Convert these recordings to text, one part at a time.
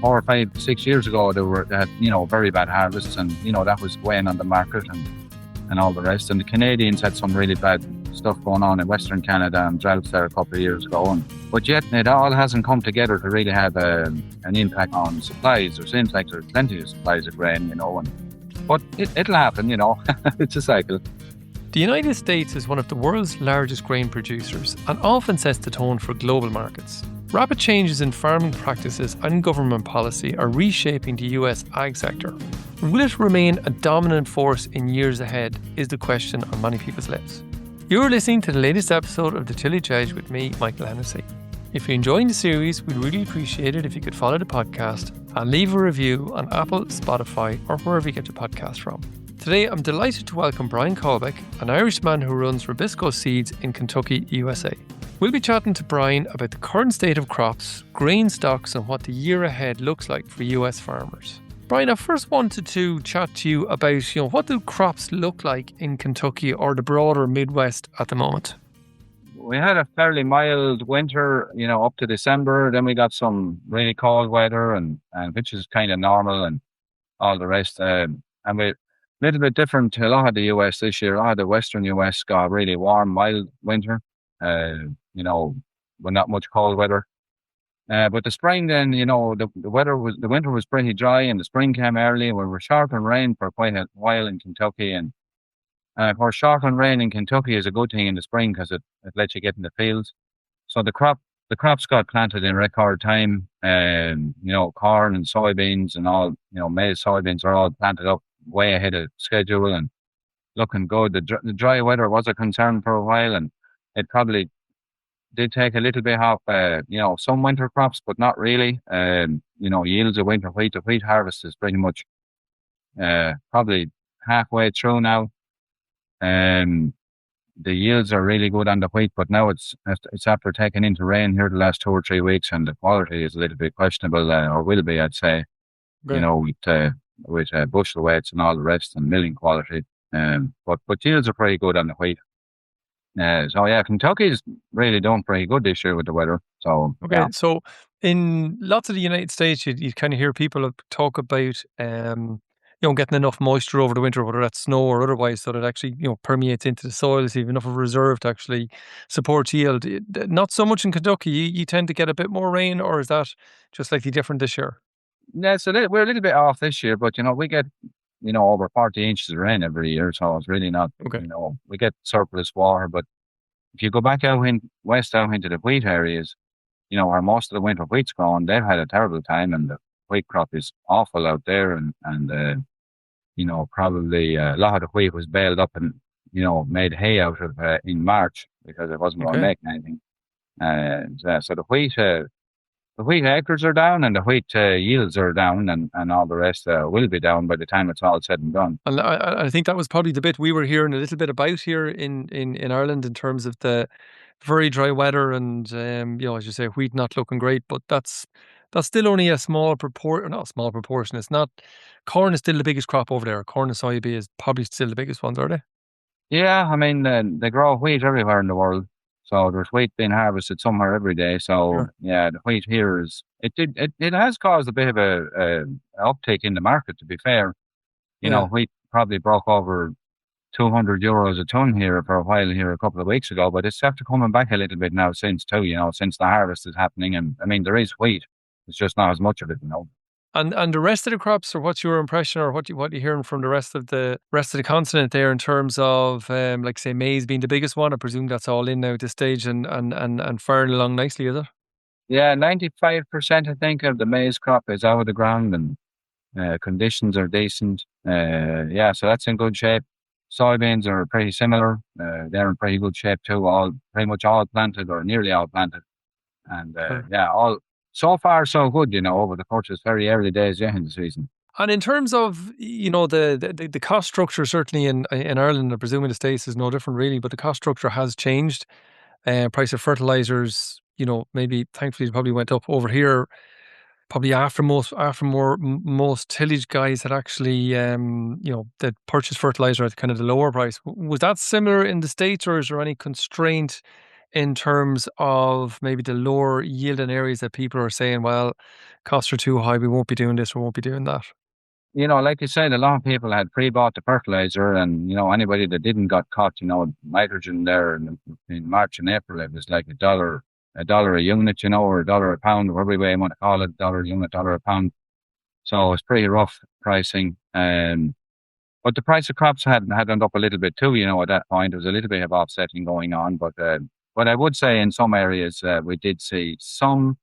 4, 5, 6 years ago, they had, very bad harvests, and, that was weighing on the market and all the rest. And the Canadians had some really bad stuff going on in Western Canada and droughts there a couple of years ago. But yet it all hasn't come together to really have an impact on supplies. There seems like there's plenty of supplies of grain, but it'll happen, It's a cycle. The United States is one of the world's largest grain producers and often sets the tone for global markets. Rapid changes in farming practices and government policy are reshaping the US ag sector. Will it remain a dominant force in years ahead is the question on many people's lips. You're listening to the latest episode of the Tillage Edge with me, Michael Hennessy. If you're enjoying the series, we'd really appreciate it if you could follow the podcast and leave a review on Apple, Spotify, or wherever you get your podcast from. Today, I'm delighted to welcome Brian Caldbeck, an Irishman who runs Rubisco Seeds in Kentucky, USA. We'll be chatting to Brian about the current state of crops, grain stocks, and what the year ahead looks like for US farmers. Brian, I first wanted to chat to you about, what do crops look like in Kentucky or the broader Midwest at the moment? We had a fairly mild winter, up to December. Then we got some really cold weather, and which is kind of normal, and all the rest. And we little bit different to a lot of the US this year. A lot of the Western US got a really warm, mild winter. But not much cold weather. But the spring then, the winter was pretty dry, and the spring came early. We were short on rain for quite a while in Kentucky, and of course, short on rain in Kentucky is a good thing in the spring because it lets you get in the fields. So the crops got planted in record time. Corn and soybeans and all, maize, soybeans are all planted up way ahead of schedule and looking good. The dry weather was a concern for a while, and it probably did take a little bit off, some winter crops, but not really. Yields of winter wheat. The wheat harvest is pretty much probably halfway through now. The yields are really good on the wheat, but now it's after taking into rain here the last 2 or 3 weeks, and the quality is a little bit questionable, or will be, I'd say. Right. With bushel weights and all the rest, and milling quality. But yields are pretty good on the wheat. Kentucky's really done pretty good this year with the weather. So okay, yeah. So in lots of the United States, you kind of hear people talk about getting enough moisture over the winter, whether that's snow or otherwise, so that it actually permeates into the soil, so you have enough of a reserve to actually support yield. Not so much in Kentucky. You tend to get a bit more rain, or is that just slightly different this year? Yeah, so we're a little bit off this year, but we get over 40 inches of rain every year, so it's really not. Okay. We get surplus water, but if you go back out west into the wheat areas, where most of the winter wheat's grown, they've had a terrible time, and the wheat crop is awful out there, and probably a lot of the wheat was baled up and made hay out of in March because it wasn't going to make anything. So the wheat acres are down, and the wheat yields are down, and all the rest will be down by the time it's all said and done. And I think that was probably the bit we were hearing a little bit about here in Ireland in terms of the very dry weather and, as you say, wheat not looking great, but that's still only a small proportion. Not a small proportion. It's not. Corn is still the biggest crop over there. Corn and soybean is probably still the biggest ones, are they? Yeah, I mean, they grow wheat everywhere in the world. So there's wheat being harvested somewhere every day. So sure. Yeah, the wheat here it has caused a bit of a uptake in the market, to be fair. Wheat probably broke over €200 a ton here for a while here a couple of weeks ago, but it's after coming back a little bit now since the harvest is happening. And I mean, there is wheat. It's just not as much of it, And the rest of the crops, or what's your impression, or what you hearing from the rest of the continent there in terms of, like say, maize being the biggest one? I presume that's all in now at this stage and firing along nicely, is it? Yeah, 95% I think of the maize crop is out of the ground, and conditions are decent. So that's in good shape. Soybeans are pretty similar. They're in pretty good shape too. Pretty much all planted, or nearly all planted, and all. So far, so good, over the course. It's very early days in the season. And in terms of, the cost structure, certainly in Ireland, I presume in the States is no different really, but the cost structure has changed. Price of fertilizers, maybe thankfully it probably went up over here, probably after most tillage guys had actually, that purchased fertilizer at kind of the lower price. Was that similar in the States, or is there any constraint in terms of maybe the lower yielding areas that people are saying, well, costs are too high, we won't be doing this, we won't be doing that? Like you said, a lot of people had pre-bought the fertilizer, and anybody that didn't got caught, nitrogen there in March and April, it was like a dollar a unit, or a dollar a pound, or whatever way you want to call it, dollar a unit, dollar a pound. So it's pretty rough pricing. But the price of crops had gone up a little bit too, at that point. There was a little bit of offsetting going on. But I would say in some areas we did see some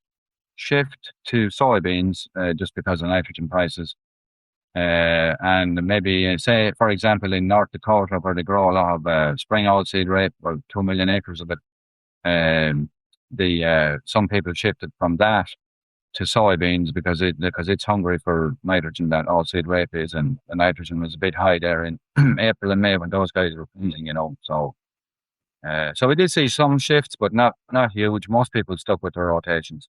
shift to soybeans just because of nitrogen prices. And maybe, say, for example, in North Dakota, where they grow a lot of spring oilseed rape, or 2 million acres of it, some people shifted from that to soybeans because it's hungry for nitrogen, that oilseed rape is, and the nitrogen was a bit high there in April and May when those guys were planting, So we did see some shifts, but not huge. Most people stuck with their rotations.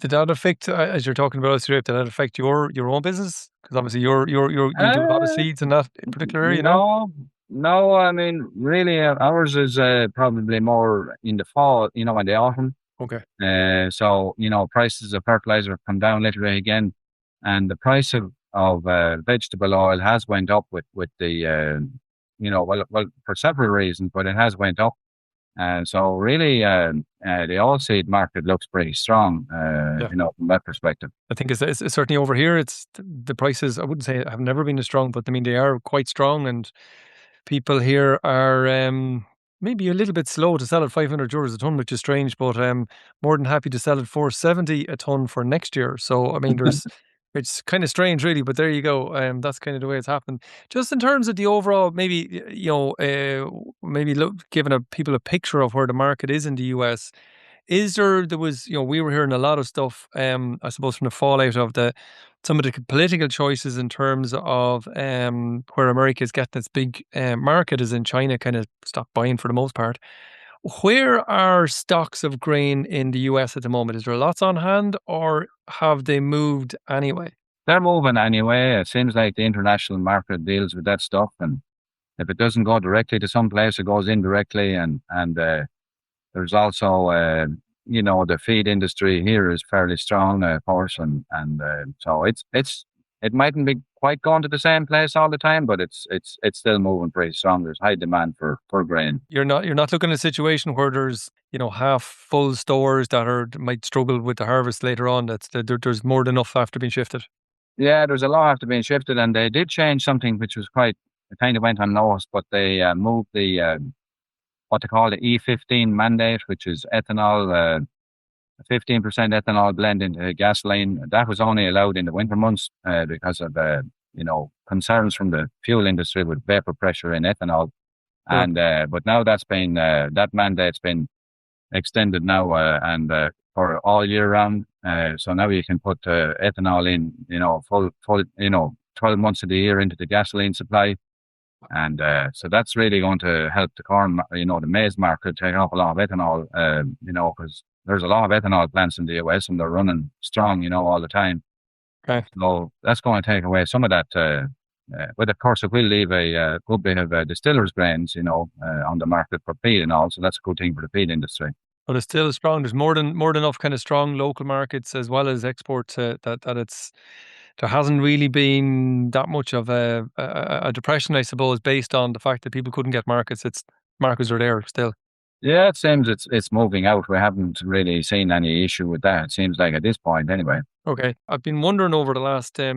Did that affect, as you're talking about oilseed rape, did that affect your own business? Because obviously you do a lot of Uh, seeds in that particular area, no, no. I mean, really, ours is probably more in the fall, in the autumn. Okay. So, prices of fertilizer have come down a little bit again, and the price of vegetable oil has went up with the, well, for several reasons, but it has went up. And so really, the oilseed market looks pretty strong, Yeah. from that perspective. I think it's certainly over here. It's the prices, I wouldn't say have never been as strong, but I mean, they are quite strong, and people here are maybe a little bit slow to sell at €500 a ton, which is strange, but more than happy to sell at 470 a ton for next year. So I mean, it's kind of strange, really, but there you go. That's kind of the way it's happened. Just in terms of the overall, maybe maybe giving people a picture of where the market is in the US. There was, we were hearing a lot of stuff, I suppose, from the fallout of some of the political choices in terms of where America is getting its big market, is in China kind of stopped buying for the most part. Where are stocks of grain in the US at the moment? Is there lots on hand, or have they moved anyway? They're moving anyway. It seems like the international market deals with that stuff, and if it doesn't go directly to some place, it goes indirectly, and there's also, the feed industry here is fairly strong, of course, and so it mightn't be quite going to the same place all the time, but it's still moving pretty strong. There's high demand for grain. You're not looking at a situation where there's half full stores that might struggle with the harvest later on. There's more than enough after being shifted. Yeah, there's a lot after being shifted, and they did change something which was it kind of went unnoticed, but they moved the what they call the E15 mandate, which is ethanol, 15% ethanol blend into gasoline. That was only allowed in the winter months because of concerns from the fuel industry with vapor pressure in ethanol. Sure. And but now that mandate's been extended now, and for all year round. So now you can put ethanol in, full, 12 months of the year into the gasoline supply. And so that's really going to help the corn, the maize market take off a lot of ethanol, because there's a lot of ethanol plants in the US and they're running strong, all the time. Okay. So that's going to take away some of that. But of course, it will leave a good bit of distillers' grains, on the market for feed and all. So that's a good thing for the feed industry. But it's still strong. There's more than enough kind of strong local markets as well as exports there hasn't really been that much of a depression, I suppose, based on the fact that people couldn't get markets. Markets are there still. Yeah, it seems it's moving out. We haven't really seen any issue with that. It seems like at this point, anyway. Okay, I've been wondering over the last, I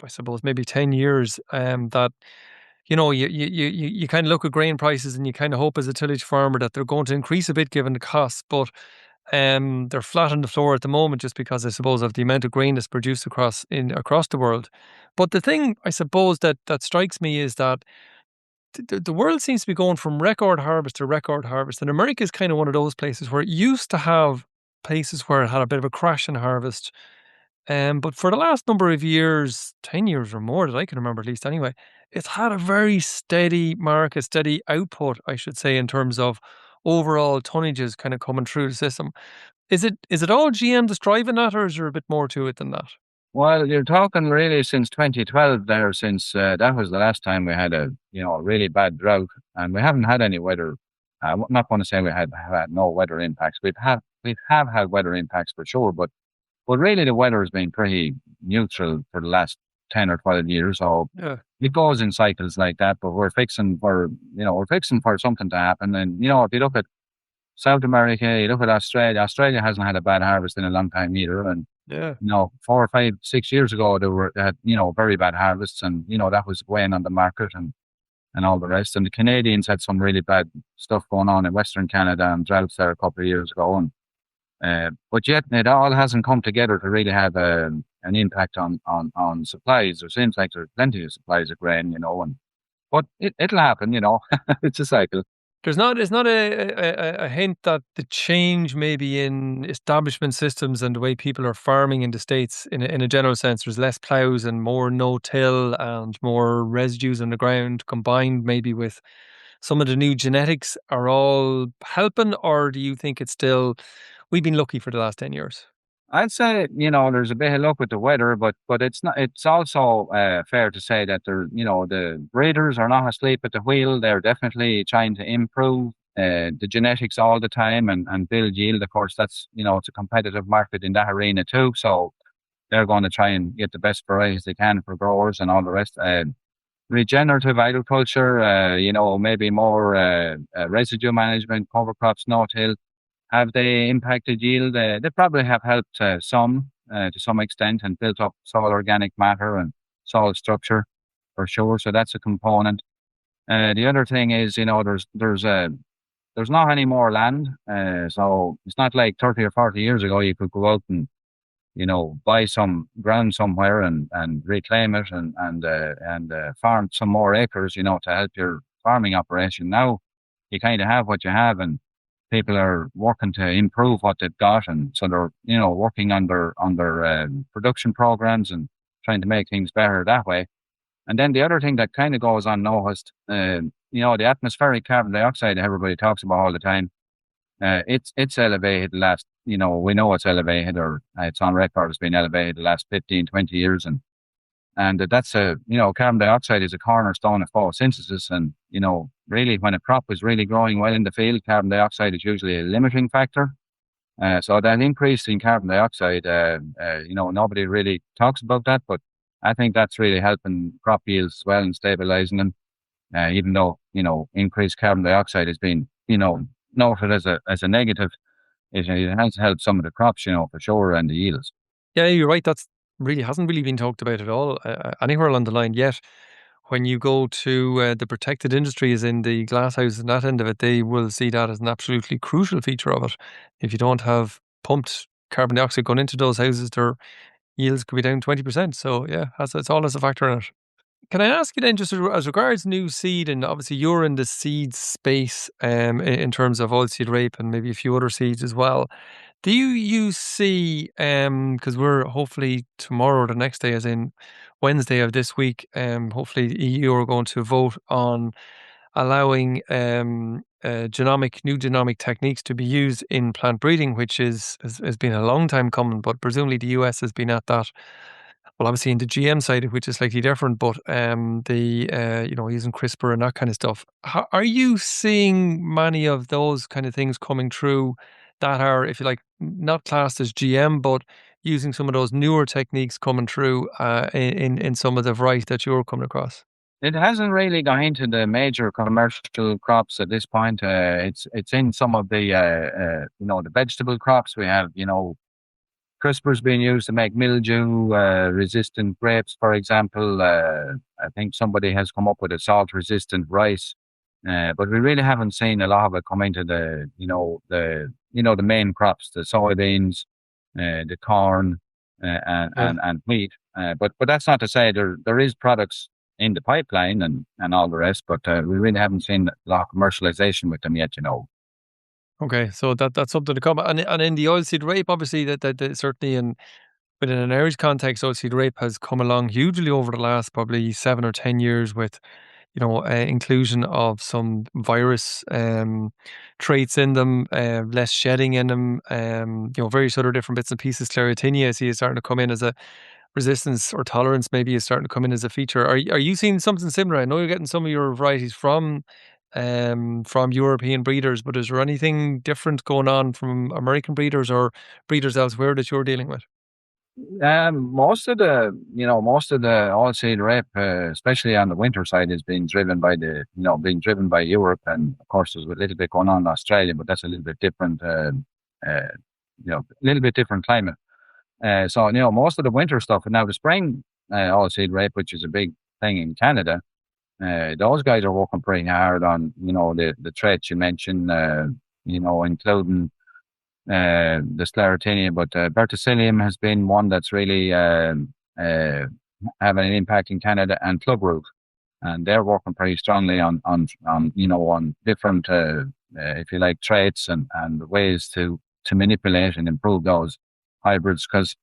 suppose, maybe 10 years, that you kind of look at grain prices and you kind of hope as a tillage farmer that they're going to increase a bit given the costs, but they're flat on the floor at the moment just because, I suppose, of the amount of grain that's produced across the world. But the thing, I suppose, that strikes me is that the world seems to be going from record harvest to record harvest, and America is kind of one of those places where it used to have places where it had a bit of a crash in harvest. But for the last number of years, 10 years or more that I can remember, at least anyway, it's had a very steady market, steady output, I should say, in terms of overall tonnages kind of coming through the system. Is it all GM that's driving that, or is there a bit more to it than that? Well, you're talking really since 2012 there, since that was the last time we had a really bad drought, and we haven't had any weather I'm not going to say we have had no weather impacts. We have had weather impacts for sure, but really the weather has been pretty neutral for the last 10 or 12 years. So Yeah. it goes in cycles like that. But we're fixing for something to happen. And if you look at South America, you look at Australia. Australia hasn't had a bad harvest in a long time either. And Yeah. 4 or 5, 6 years ago, they had very bad harvests, and that was weighing on the market and all the rest. And the Canadians had some really bad stuff going on in Western Canada and droughts there a couple of years ago. And but yet it all hasn't come together to really have an impact on supplies. There seems like there's plenty of supplies of grain, and but it'll happen. It's a cycle. There's not a hint that the change maybe in establishment systems and the way people are farming in the States in a general sense, there's less plows and more no-till and more residues on the ground combined maybe with some of the new genetics are all helping, or do you think it's still we've been lucky for the last 10 years? I'd say, there's a bit of luck with the weather, but it's not. It's also fair to say that the breeders are not asleep at the wheel. They're definitely trying to improve the genetics all the time and build yield. Of course, that's it's a competitive market in that arena too. So they're going to try and get the best varieties they can for growers and all the rest. Regenerative agriculture, maybe more residue management, cover crops, no-till. Have they impacted yield? They probably have helped some to some extent and built up soil organic matter and soil structure for sure. So that's a component. The other thing is, there's not any more land. So it's not like 30 or 40 years ago you could go out and buy some ground somewhere and reclaim it and farm some more acres, to help your farming operation. Now you kind of have what you have, and people are working to improve what they've got, and so they're working on their production programs and trying to make things better that way. And then the other thing that kind of goes unnoticed, the atmospheric carbon dioxide everybody talks about all the time. It's elevated the last, we know it's elevated, or it's on record as being elevated the last 15, 20 years. And that's carbon dioxide is a cornerstone of photosynthesis. And, really when a crop is really growing well in the field, carbon dioxide is usually a limiting factor. So that increase in carbon dioxide, nobody really talks about that, but I think that's really helping crop yields as well and stabilizing them. Even though, increased carbon dioxide has been, noted as a negative, it has helped some of the crops, for sure, and the yields. Yeah, you're right. That's really hasn't really been talked about at all anywhere along the line yet. When you go to the protected industries in the glasshouse and that end of it, they will see that as an absolutely crucial feature of it. If you don't have pumped carbon dioxide going into those houses, their yields could be down 20%. So yeah, it's all as a factor in it. Can I ask you then, just as regards new seed, and obviously you're in the seed space in terms of oilseed rape and maybe a few other seeds as well. Do you see, because we're hopefully tomorrow or the next day, as in Wednesday of this week, hopefully the EU are going to vote on allowing new genomic techniques to be used in plant breeding, which has been a long time coming, but presumably the US has been at that. Well, obviously in the GM side, which is slightly different, but using CRISPR and that kind of stuff. Are you seeing many of those kind of things coming through that are, if you like, not classed as GM, but using some of those newer techniques coming through in some of the variety that you're coming across? It hasn't really gone into the major commercial crops at this point. It's in some of the vegetable crops. We have, CRISPR's being used to make mildew resistant grapes, for example. I think somebody has come up with a salt resistant rice, but we really haven't seen a lot of it come into the main crops, the soybeans, the corn, and wheat. But that's not to say there is products in the pipeline and all the rest, but we really haven't seen a lot of commercialization with them yet. Okay, so that's something to come. And in the oilseed rape, obviously, that certainly within an Irish context, oilseed rape has come along hugely over the last probably 7 or 10 years with, inclusion of some virus traits in them, less shedding in them, various other different bits and pieces. Sclerotinia, I see, is starting to come in as a resistance, or tolerance maybe is starting to come in as a feature. Are you seeing something similar? I know you're getting some of your varieties from from European breeders, but is there anything different going on from American breeders or breeders elsewhere that you're dealing with? Most of the all seed rape, especially on the winter side, is being driven by being driven by Europe, and of course there's a little bit going on in Australia, but that's a little bit different, uh, a little bit different climate. So most of the winter stuff, and now the spring all seed rape, which is a big thing in Canada, those guys are working pretty hard on the traits you mentioned, including the Sclerotinia, but Verticillium has been one that's really having an impact in Canada, and Clubroot, and they're working pretty strongly on different, if you like, traits and ways to manipulate and improve those hybrids, because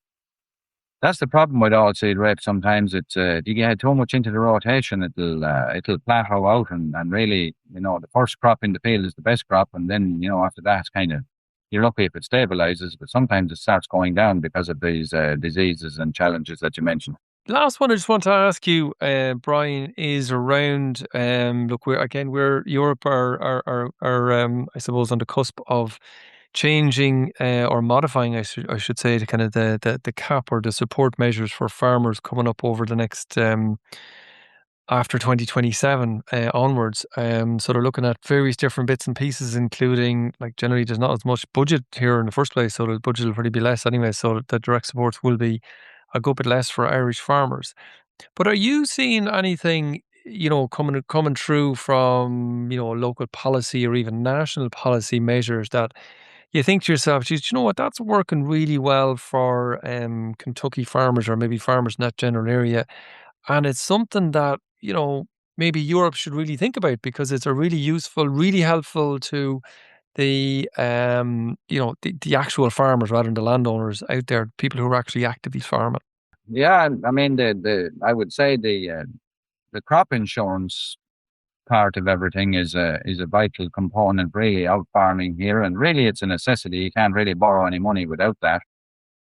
that's the problem with all seed rape. Sometimes it's if you get too much into the rotation, it'll plateau out, and really, the first crop in the field is the best crop, and then after that it's kind of, you're lucky if it stabilizes, but sometimes it starts going down because of these diseases and challenges that you mentioned. Last one I just want to ask you, Brian, is around. Look, we're Europe are I suppose on the cusp of changing or modifying, I should say, the kind of the cap or the support measures for farmers coming up over the next after 2027 onwards. So they're looking at various different bits and pieces, including, like, generally there's not as much budget here in the first place, so the budget will probably be less anyway. So the direct supports will be a good bit less for Irish farmers. But are you seeing anything, coming through from, local policy or even national policy measures that you think to yourself, geez, you know what, that's working really well for Kentucky farmers or maybe farmers in that general area. And it's something that, maybe Europe should really think about because it's a really useful, really helpful to the actual farmers rather than the landowners out there, people who are actually actively farming. Yeah, I mean the I would say the crop insurance part of everything is a vital component really of farming here, and really it's a necessity. You can't really borrow any money without that.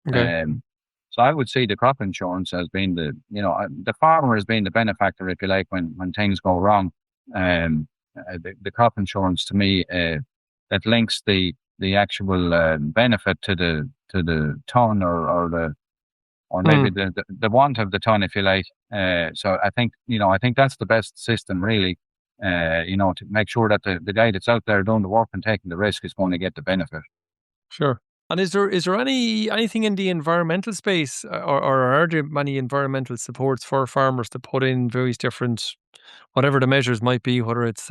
Okay. Um, so I would see the crop insurance as being the farmer as being the benefactor, if you like, when things go wrong. The crop insurance to me, that links the actual benefit to the ton, or maybe Hmm, the want of the ton, if you like. So I think that's the best system, really. To make sure that the guy that's out there doing the work and taking the risk is going to get the benefit. sure. And is there anything in the environmental space, or are there many environmental supports for farmers to put in various different, whatever the measures might be, whether it's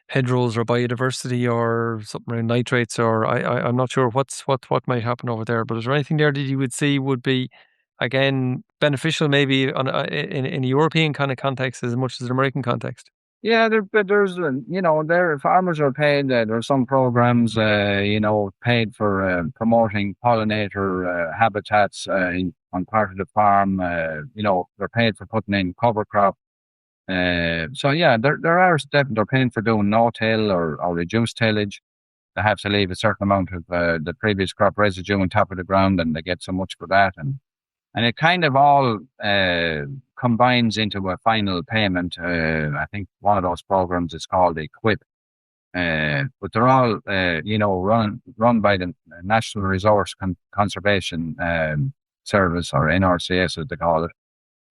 hedgerows or biodiversity or something around nitrates, or I'm not sure what might happen over there. But is there anything there that you would see would be, again, beneficial maybe in a European kind of context as much as an American context? Yeah, but there's there farmers are paid. There's some programs paid for promoting pollinator habitats on part of the farm. They're paid for putting in cover crop. So yeah, there are steps. They're paying for doing no till or reduced tillage. They have to leave a certain amount of the previous crop residue on top of the ground, and they get so much for that. And it kind of all combines into a final payment. I think one of those programs is called Equip. But they're all, run by the National Resource Conservation Service, or NRCS as they call it.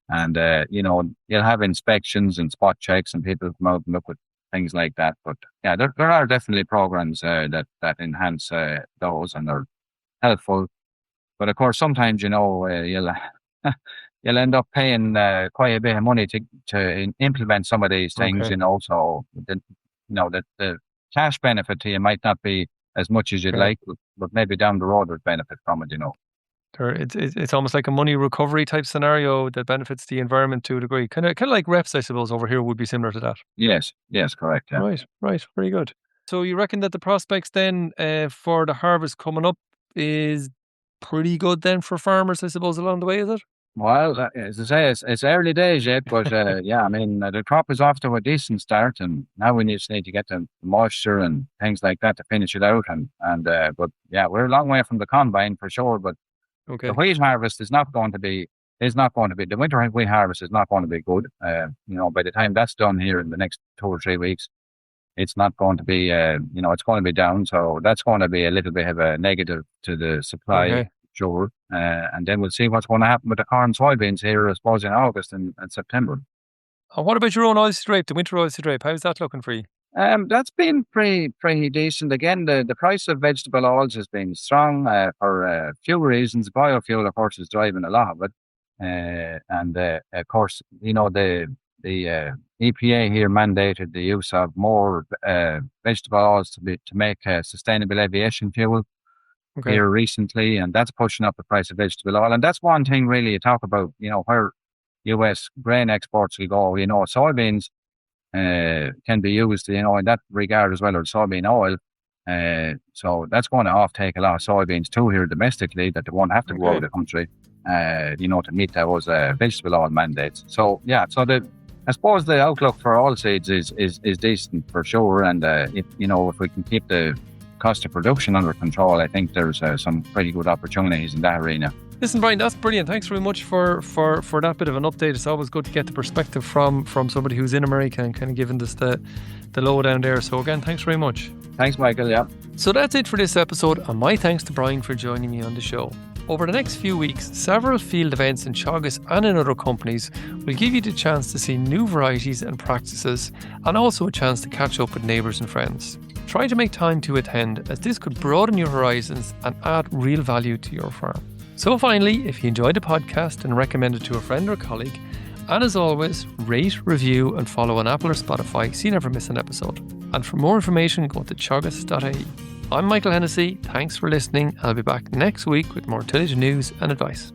And, you'll have inspections and spot checks, and people come out and look at things like that. But yeah, there are definitely programs that enhance those, and are helpful. But of course, sometimes you'll end up paying quite a bit of money to implement some of these things. Okay. So the cash benefit to you might not be as much as you'd Okay. like, but maybe down the road there's benefit from it. It's almost like a money recovery type scenario that benefits the environment to a degree. Kind of like reps, I suppose, over here would be similar to that. Yes, correct. Yeah. Right, right, very good. So you reckon that the prospects then for the harvest coming up is pretty good then for farmers, I suppose, along the way, is it? Well, as I say, it's early days yet, but yeah, I mean, the crop is off to a decent start, and now we just need to get the moisture and things like that to finish it out, but yeah, we're a long way from the combine for sure. But the Okay. wheat harvest is not going to be the winter wheat harvest is not going to be good. By the time that's done here in the next 2 or 3 weeks, it's not going to be, it's going to be down. So that's going to be a little bit of a negative to the supply, Okay. sure. And then we'll see what's going to happen with the corn and soybeans here, I suppose, in August and September. And what about your own oilseed rape, the winter oilseed rape? How's that looking for you? That's been pretty decent. Again, the price of vegetable oils has been strong for a few reasons. Biofuel, of course, is driving a lot of it, and of course, the EPA here mandated the use of more vegetable oils to make sustainable aviation fuel Okay. here recently, and that's pushing up the price of vegetable oil. And that's one thing really you talk about, where U.S. grain exports will go. Soybeans can be used, in that regard as well, or soybean oil. So that's going to offtake a lot of soybeans too here domestically, that they won't have to go out of the country, to meet those vegetable oil mandates. So yeah, I suppose the outlook for oilseeds is decent for sure. And if we can keep the cost of production under control, I think there's some pretty good opportunities in that arena. Listen, Brian, that's brilliant. Thanks very much for that bit of an update. It's always good to get the perspective from somebody who's in America and kind of giving us the lowdown there. So again, thanks very much. Thanks, Michael. Yeah. So that's it for this episode, and my thanks to Brian for joining me on the show. Over the next few weeks, several field events in Teagasc and in other companies will give you the chance to see new varieties and practices, and also a chance to catch up with neighbours and friends. Try to make time to attend, as this could broaden your horizons and add real value to your farm. So finally, if you enjoyed the podcast, and recommend it to a friend or colleague, and as always, rate, review and follow on Apple or Spotify so you never miss an episode. And for more information, go to teagasc.ie. I'm Michael Hennessy, thanks for listening. I'll be back next week with more tillage news and advice.